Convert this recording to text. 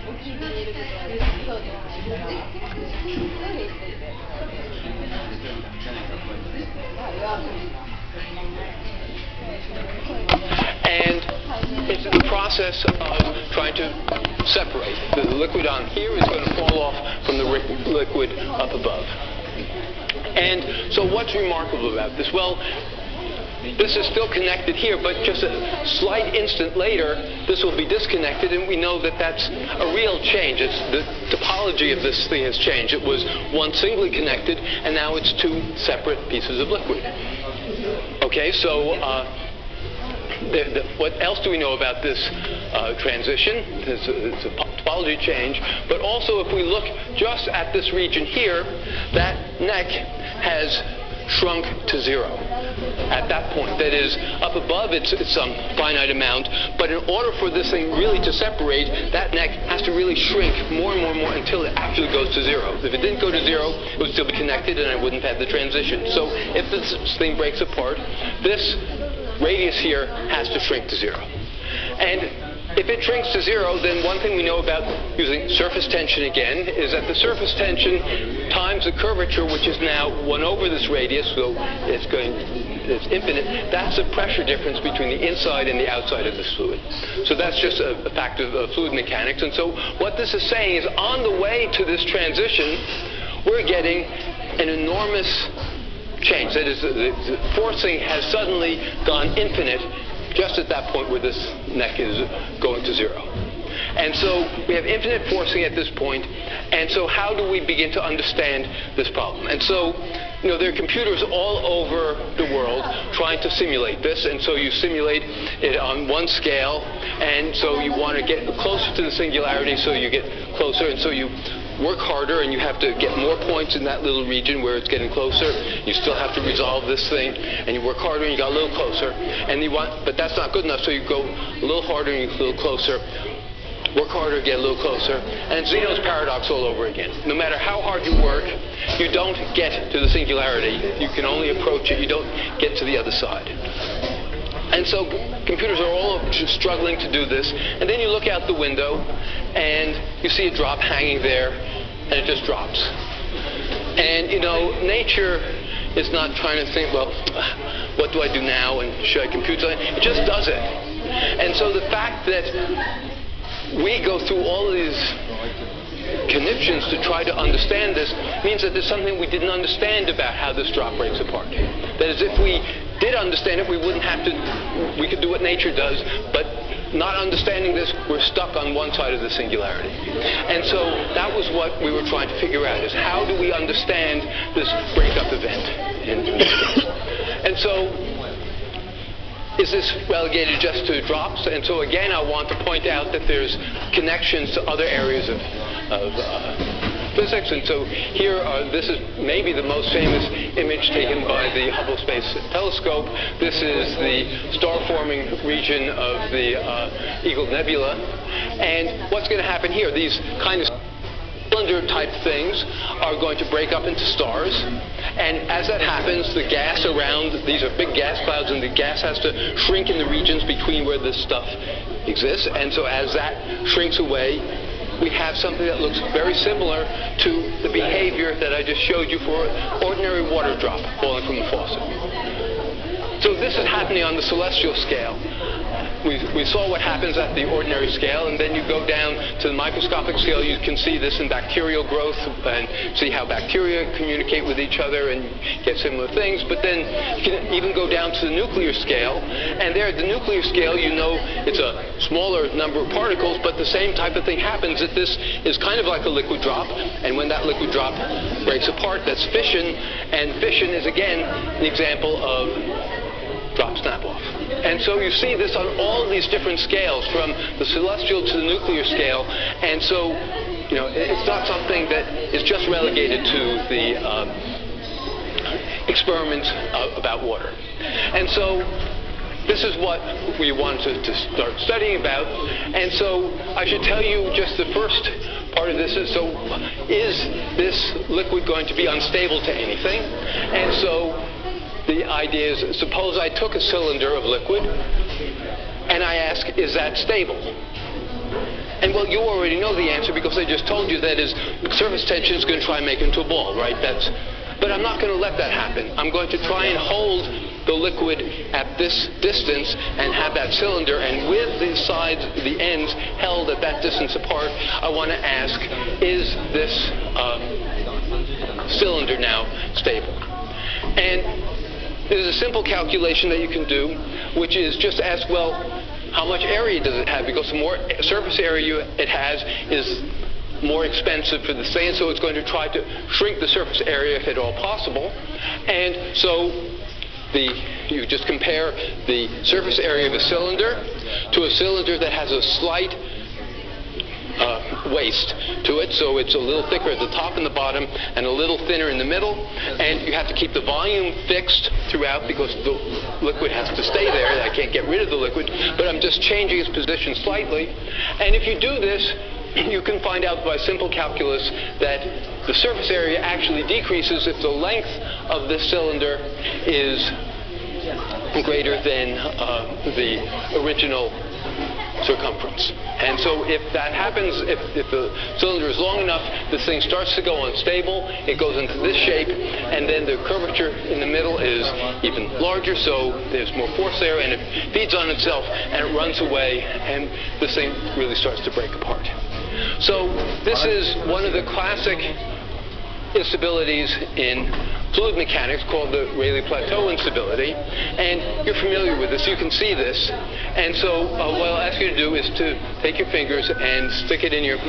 And it's the process of trying to separate. The liquid on here is going to fall off from the liquid up above. And so what's remarkable about this? Well, this is still connected here, but just a slight instant later, this will be disconnected, and we know that that's a real change. The topology of this thing has changed. It was once singly connected, and now it's two separate pieces of liquid. Okay, so what else do we know about this transition? It's a topology change. But also, if we look just at this region here, that neck has shrunk to zero at that point. That is, up above it's some finite amount, but in order for this thing really to separate, that neck has to really shrink more and more and more until it actually goes to zero. If it didn't go to zero, it would still be connected and I wouldn't have had the transition. So if this thing breaks apart, this radius here has to shrink to zero. And if it shrinks to zero, then one thing we know about using surface tension again is that the surface tension times the curvature, which is now 1 over this radius, so it's infinite, that's the pressure difference between the inside and the outside of this fluid. So that's just a fact of fluid mechanics. And so what this is saying is on the way to this transition, we're getting an enormous change. That is, the forcing has suddenly gone infinite just at that point where this neck is going to zero. And so we have infinite forcing at this point, and so how do we begin to understand this problem? And so, you know, there are computers all over the world trying to simulate this, and so you simulate it on one scale, and so you want to get closer to the singularity, so you get closer, and so you work harder, and you have to get more points in that little region where it's getting closer. You still have to resolve this thing, and you work harder, and you got a little closer, and you want, but that's not good enough, so you go a little harder and you get a little closer. Work harder, get a little closer, and it's Zeno's paradox all over again. No matter how hard you work, you don't get to the singularity. You can only approach it. You don't get to the other side. And so computers are all struggling to do this. And then you look out the window, and you see a drop hanging there, and it just drops. And, you know, nature is not trying to think, well, what do I do now, and should I compute something? It just does it. And so the fact that we go through all of these conniptions to try to understand this means that there's something we didn't understand about how this drop breaks apart. That is, if we did understand it, we wouldn't have to, we could do what nature does, but not understanding this, we're stuck on one side of the singularity. And so that was what we were trying to figure out, is how do we understand this breakup event in this case. And so, is this relegated just to drops? And so again, I want to point out that there's connections to other areas of physics. And so here, this is maybe the most famous image taken by the Hubble Space Telescope. This is the star-forming region of the Eagle Nebula. And what's going to happen here? These kind of cylinder-type things are going to break up into stars. And as that happens, the gas around, these are big gas clouds, and the gas has to shrink in the regions between where this stuff exists. And so as that shrinks away, we have something that looks very similar to the behavior that I just showed you for ordinary water drop falling from the faucet. So this is happening on the celestial scale. We saw what happens at the ordinary scale, and then you go down to the microscopic scale. You can see this in bacterial growth and see how bacteria communicate with each other and get similar things. But then you can even go down to the nuclear scale, and there at the nuclear scale, you know it's a smaller number of particles, but the same type of thing happens, that this is kind of like a liquid drop, and when that liquid drop breaks apart, that's fission, and fission is again an example of drop snap-off. And so you see this on all of these different scales, from the celestial to the nuclear scale. And so, you know, it's not something that is just relegated to the experiments about water. And so this is what we wanted to start studying about. And so I should tell you just the first part of this is, so is this liquid going to be unstable to anything? And so the idea is, suppose I took a cylinder of liquid and I ask, is that stable? And well, you already know the answer because I just told you that is surface tension is going to try and make it into a ball, right? But I'm not going to let that happen. I'm going to try and hold the liquid at this distance and have that cylinder, and with the sides, the ends held at that distance apart, I want to ask, is this cylinder now stable? And there's a simple calculation that you can do, which is just ask, well, how much area does it have? Because the more surface area it has is more expensive for the sand, so it's going to try to shrink the surface area if at all possible. And so you just compare the surface area of a cylinder to a cylinder that has a slight waist to it, so it's a little thicker at the top and the bottom and a little thinner in the middle, and you have to keep the volume fixed throughout because the liquid has to stay there. I can't get rid of the liquid, but I'm just changing its position slightly. And if you do this, you can find out by simple calculus that the surface area actually decreases if the length of this cylinder is greater than the original circumference. And so if that happens, if the cylinder is long enough, this thing starts to go unstable, it goes into this shape, and then the curvature in the middle is even larger, so there's more force there, and it feeds on itself, and it runs away, and this thing really starts to break apart. So this is one of the classic instabilities in fluid mechanics called the Rayleigh plateau instability, and you're familiar with this. You can see this, and so what I'll ask you to do is to take your fingers and stick it in your